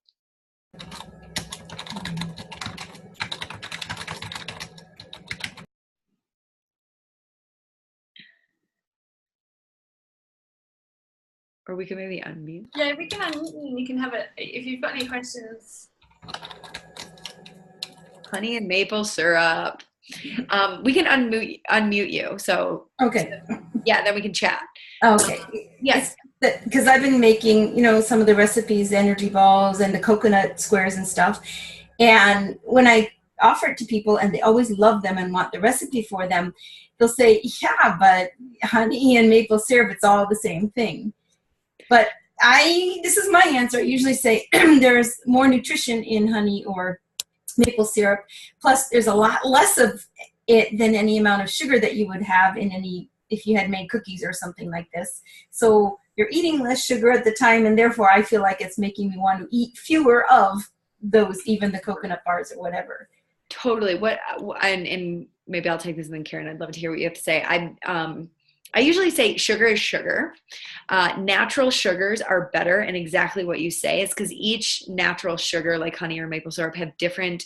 Or we can maybe unmute.
Yeah, we can unmute you, and you can have it if you've got any questions.
Honey and maple syrup. We can unmute you. So
okay.
Yeah, then we can chat.
Okay.
Yes.
Because I've been making, some of the recipes, the energy balls and the coconut squares and stuff. And when I offer it to people and they always love them and want the recipe for them, they'll say, yeah, but honey and maple syrup, it's all the same thing. But this is my answer. I usually say there's more nutrition in honey or maple syrup. Plus, there's a lot less of it than any amount of sugar that you would have if you had made cookies or something like this. So you're eating less sugar at the time, and therefore I feel like it's making me want to eat fewer of those, even the coconut bars or whatever.
Totally. And maybe I'll take this, and then Karen, I'd love to hear what you have to say. I usually say sugar is sugar. Natural sugars are better, and exactly what you say is because each natural sugar, like honey or maple syrup, have different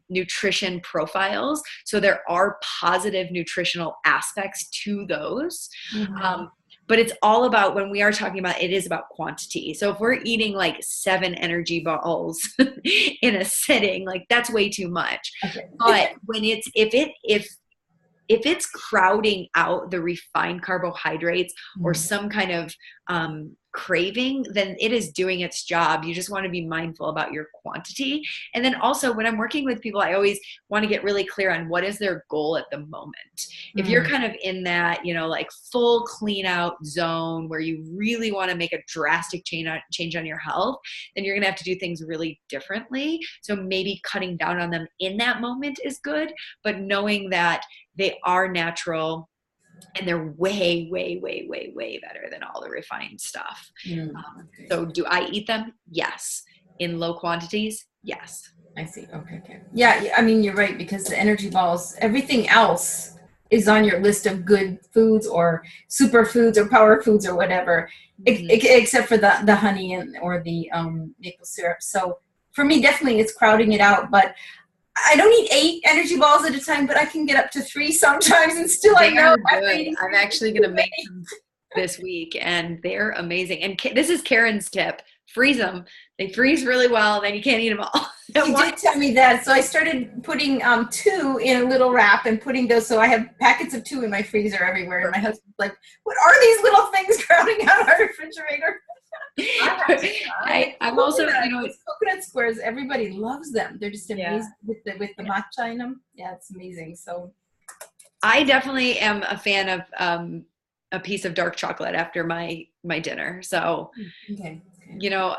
nutrition profiles. So there are positive nutritional aspects to those.
Mm-hmm.
But it's all about, when we are talking about, it is about quantity. So if we're eating like 7 energy balls in a sitting, like that's way too much. Okay. But when if it's crowding out the refined carbohydrates or some kind of craving, then it is doing its job. You just want to be mindful about your quantity. And then also, when I'm working with people, I always want to get really clear on what is their goal at the moment. If you're kind of in that, like full clean out zone where you really want to make a drastic change on your health, then you're going to have to do things really differently. So maybe cutting down on them in that moment is good, but knowing that they are natural and they're way, way, way, way, way better than all the refined stuff. So do I eat them? Yes. In low quantities? Yes.
I see. Okay. Yeah, I mean, you're right, because the energy balls, everything else is on your list of good foods or superfoods or power foods or whatever, except for the honey or the maple syrup. So for me, definitely it's crowding it out, but I don't eat 8 energy balls at a time, but I can get up to 3 sometimes, and still I know
I'm actually going to make them this week, and they're amazing. And this is Karen's tip: freeze them. They freeze really well, then you can't eat them all.
You did tell me that, so I started putting 2 in a little wrap and putting those. So I have packets of 2 in my freezer everywhere, and my husband's like, "What are these little things crowding out our refrigerator?"
I'm also,
coconut squares. Everybody loves them. They're just amazing with the matcha in them. Yeah, it's amazing. So
I definitely am a fan of a piece of dark chocolate after my dinner. So,
Okay.
you know,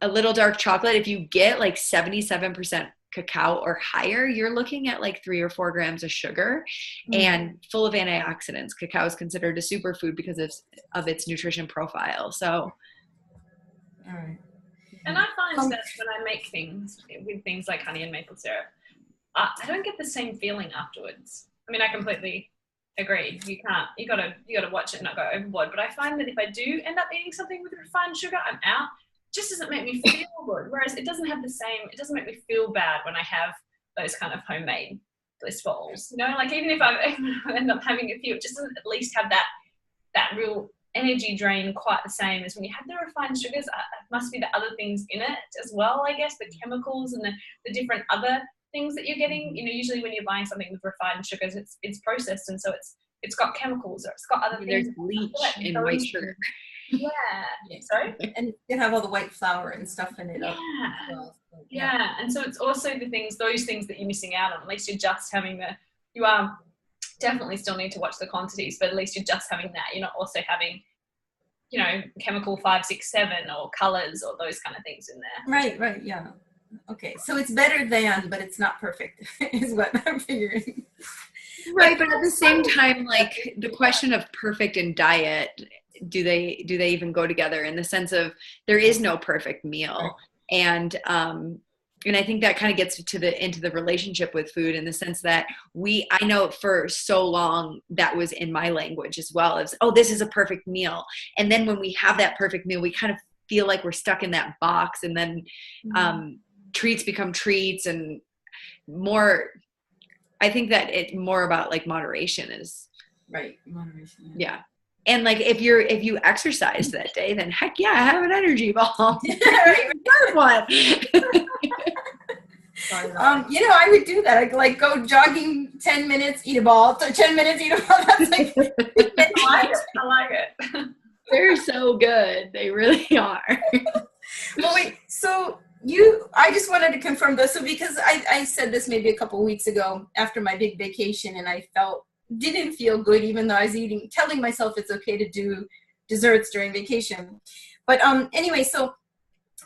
a little dark chocolate, if you get like 77% cacao or higher, you're looking at like 3 or 4 grams of sugar and full of antioxidants. Cacao is considered a superfood because of its nutrition profile. So,
All right.
And I find that when I make things with things like honey and maple syrup, I don't get the same feeling afterwards. I mean, I completely agree. You gotta watch it and not go overboard. But I find that if I do end up eating something with refined sugar, I'm out. It just doesn't make me feel good. Whereas it doesn't make me feel bad when I have those kind of homemade bliss balls. You know, like even if I end up having a few, it just doesn't at least have that real energy drain quite the same as when you have the refined sugars. It must be the other things in it as well, I guess, the chemicals and the different other things that you're getting. You know, usually when you're buying something with refined sugars, it's processed, and so it's got chemicals or it's got other things.
There's bleach in white sugar.
Yeah. Sorry?
And you have all the white flour and stuff in it.
Yeah.
Well, so,
Yeah. And so it's also those things that you're missing out on. At least you're just having you are definitely still need to watch the quantities, but at least you're just having that. You're not also having, you know, chemical 5, 6, 7 or colors or those kind of things in there.
Right, yeah. Okay, so it's better than, but it's not perfect, is what I'm figuring.
Right, but at the same time, like the question of perfect in diet, do they even go together in the sense of there is no perfect meal, and I think that kind of gets into the relationship with food in the sense that I know for so long that was in my language as well as, oh, this is a perfect meal, and then when we have that perfect meal, we kind of feel like we're stuck in that box, and then treats become treats, and more. I think that it's more about like moderation is
right. Moderation.
Yeah. And like if you exercise that day, then heck yeah, have an energy ball. Third one.
You know, I would do that. I'd like go jogging 10 minutes, eat a ball. 10 minutes, eat a ball. That's like
I like it.
They're so good. They really are.
Well, wait, so I just wanted to confirm this. So because I said this maybe a couple weeks ago after my big vacation, and I didn't feel good, even though I was telling myself it's okay to do desserts during vacation. But anyway, so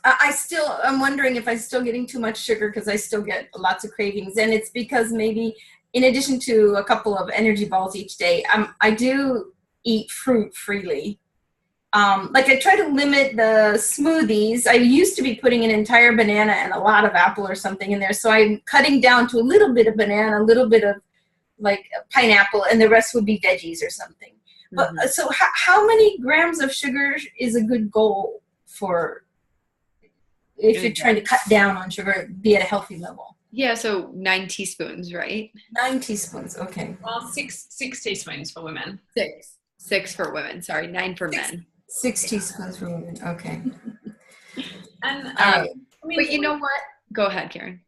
I'm wondering if I'm still getting too much sugar because I still get lots of cravings. And it's because maybe in addition to a couple of energy balls each day, I do eat fruit freely. Like I try to limit the smoothies. I used to be putting an entire banana and a lot of apple or something in there. So I'm cutting down to a little bit of banana, a little bit of like pineapple, and the rest would be veggies or something. But so how many grams of sugar is a good goal for if you're trying to cut down on sugar, be at a healthy level?
Yeah, so 9 teaspoons, right?
9 teaspoons, okay.
Well, six teaspoons for women.
6 for women. Sorry, 9 for men.
6 teaspoons for women. Okay.
And
right.
I mean,
but you know what? Go ahead, Karen.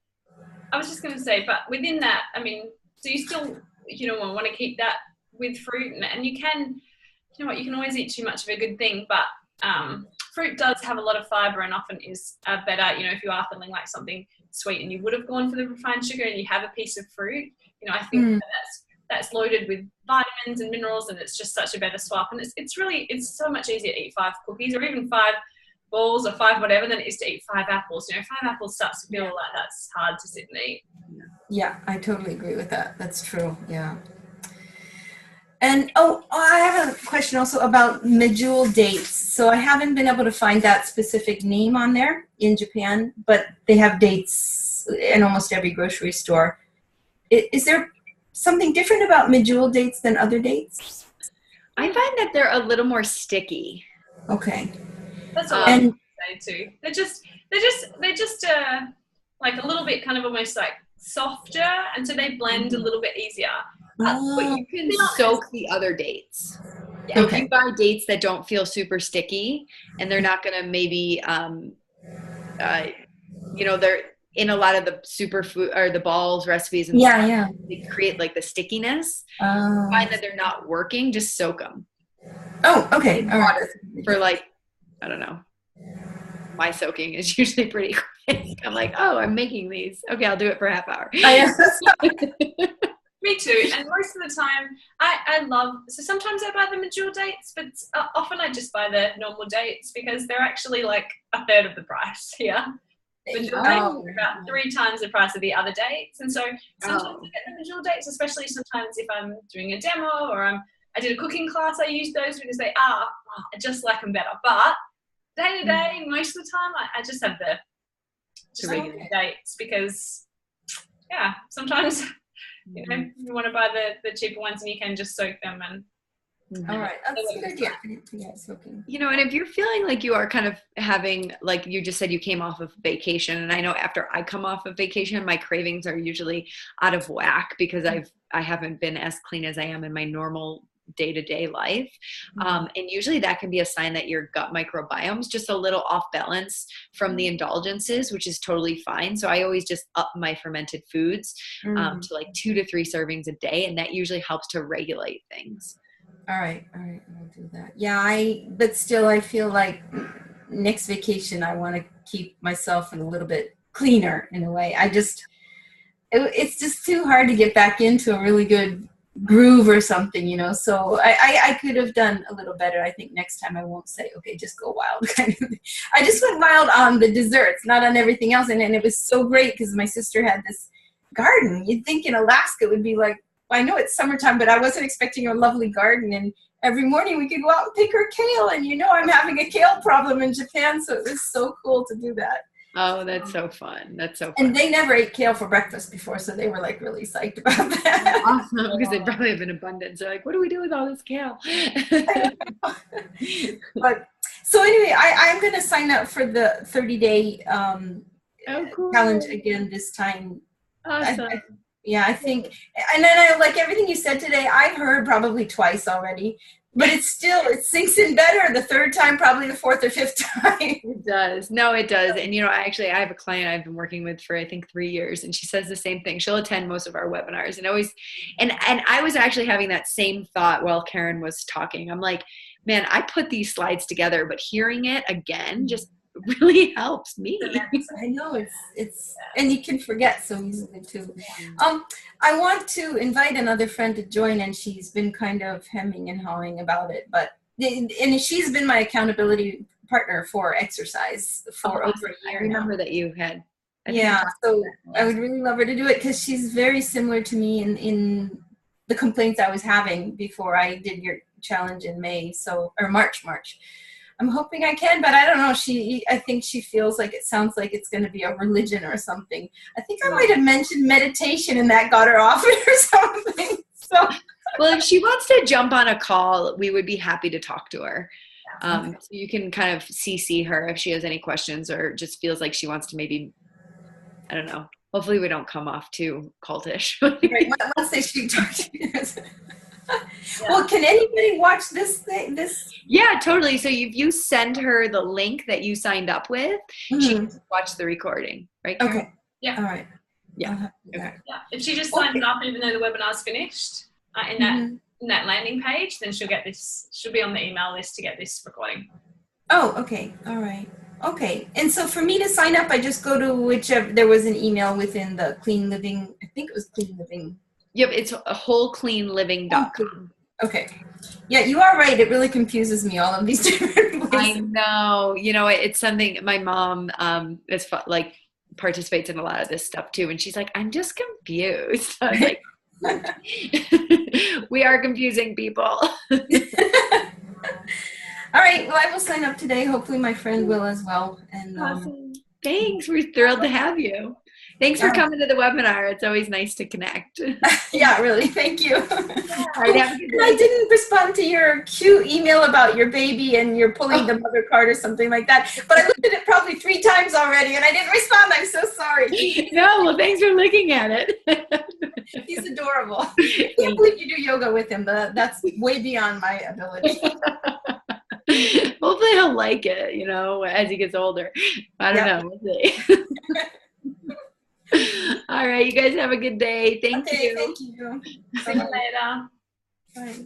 I was just going to say, but within that, I mean, so you still, you know, want to keep that with fruit, and you can, you know what, you can always eat too much of a good thing, but fruit does have a lot of fiber and often is better, you know, if you are feeling like something sweet and you would have gone for the refined sugar and you have a piece of fruit, you know, I think that's loaded with vitamins and minerals, and it's just such a better swap. And it's so much easier to eat 5 cookies or even 5 balls or 5 whatever than it is to eat 5 apples. You know, 5 apples starts to feel like that's hard to sit and eat.
Yeah, I totally agree with that. That's true. Yeah. And I have a question also about medjool dates. So I haven't been able to find that specific name on there in Japan, but they have dates in almost every grocery store. Is there something different about medjool dates than other dates?
I find that they're a little more sticky.
Okay.
That's all I would say too. They're just like a little bit kind of almost like softer, and so they blend a little bit easier.
But you can soak the other dates. So if you buy dates that don't feel super sticky, and they're not going to maybe, you know, they're in a lot of the superfood or the balls recipes and stuff, they create like the stickiness. Find that they're not working, just soak them.
Oh, okay. All right.
For like, I don't know. My soaking is usually pretty quick. I'm like, oh, I'm making these. Okay, I'll do it for a half hour.
Me too. And most of the time, I love, so sometimes I buy the mature dates, but often I just buy the normal dates because they're actually like a third of the price here. Mature dates are about 3 times the price of the other dates. And so sometimes I get the mature dates, especially sometimes if I'm doing a demo or I did a cooking class, I use those because they are, I just like them better. But day to day, most of the time, I just have the regular dates because, yeah, sometimes, you know, you want to buy the cheaper ones and you can just soak them and.
All right, that's a good idea. Yeah, soaking.
You know, and if you're feeling like you are kind of having, like you just said, you came off of vacation, and I know after I come off of vacation, my cravings are usually out of whack because I haven't been as clean as I am in my normal day-to-day life. And usually that can be a sign that your gut microbiome's just a little off balance from the indulgences, which is totally fine. So I always just up my fermented foods to like 2 to 3 servings a day, and that usually helps to regulate things.
All right, I'll do that. Yeah, but still I feel like next vacation I want to keep myself a little bit cleaner in a way. It's just too hard to get back into a really good groove or something, you know. So I could have done a little better. I think next time I won't say, okay, just go wild kind of thing. I just went wild on the desserts, not on everything else. And it was so great because my sister had this garden. You'd think in Alaska it would be like, I know it's summertime, but I wasn't expecting a lovely garden. And every morning we could go out and pick her kale. And you know, I'm having a kale problem in Japan. So it was so cool to do that.
Oh, that's so fun. That's so fun.
And they never ate kale for breakfast before. So they were like really psyched about that.
Awesome. Because they probably have an abundance. They're like, what do we do with all this kale?
But so anyway, I'm going to sign up for the 30-day
cool.
challenge again this time.
Awesome.
I think, and then I like everything you said today, I've heard probably twice already, but it sinks in better the 3rd time, probably the 4th or 5th time.
It does. No, it does. And, you know, I have a client I've been working with for, I think, 3 years, and she says the same thing. She'll attend most of our webinars and always, and I was actually having that same thought while Karen was talking. I'm like, man, I put these slides together, but hearing it again just really helps me.
I know it's and you can forget so easily too. I want to invite another friend to join, and she's been kind of hemming and hawing about it, and she's been my accountability partner for exercise for over a year.
I remember that you had.
So I would really love her to do it because she's very similar to me in the complaints I was having before I did your challenge in March. I'm hoping I can, but I don't know. I think she feels like it sounds like it's going to be a religion or something. I think I might have mentioned meditation and that got her off it or something. So,
well, if she wants to jump on a call, we would be happy to talk to her. So you can kind of CC her if she has any questions or just feels like she wants to maybe, I don't know. Hopefully we don't come off too cultish.
Right. Let's say she talked to you. Well, can anybody watch this thing?
Yeah, totally. So if you send her the link that you signed up with, she can watch the recording, right, Karen?
Okay.
Yeah.
All right.
Yeah.
Okay.
Yeah. If she just signs up, even though the webinar's finished, in that landing page, then she'll be on the email list to get this recording.
Oh, okay. All right. Okay. And so for me to sign up, I just go to whichever, there was an email within the Clean Living, I think it was Clean Living.
Yep, it's wholecleanliving.com.
Okay. Yeah, you are right. It really confuses me, all of these different places.
I know. You know, it's something my mom is participates in a lot of this stuff too. And she's like, I'm just confused. I was like, we are confusing people.
All right. Well, I will sign up today. Hopefully my friend will as well. And
awesome. Thanks. We're thrilled to have you. Thanks for coming to the webinar. It's always nice to connect.
Yeah, really. Thank you.
All right, have a good day.
I didn't respond to your cute email about your baby and you're pulling the mother card or something like that. But I looked at it probably 3 times already and I didn't respond. I'm so sorry.
No, well, thanks for looking at it.
He's adorable. I can't believe you do yoga with him. That's way beyond my ability.
Hopefully he'll like it, you know, as he gets older. I don't know. We'll see. All right, you guys have a good day. Thank you.
Thank you.
See you later.
Bye.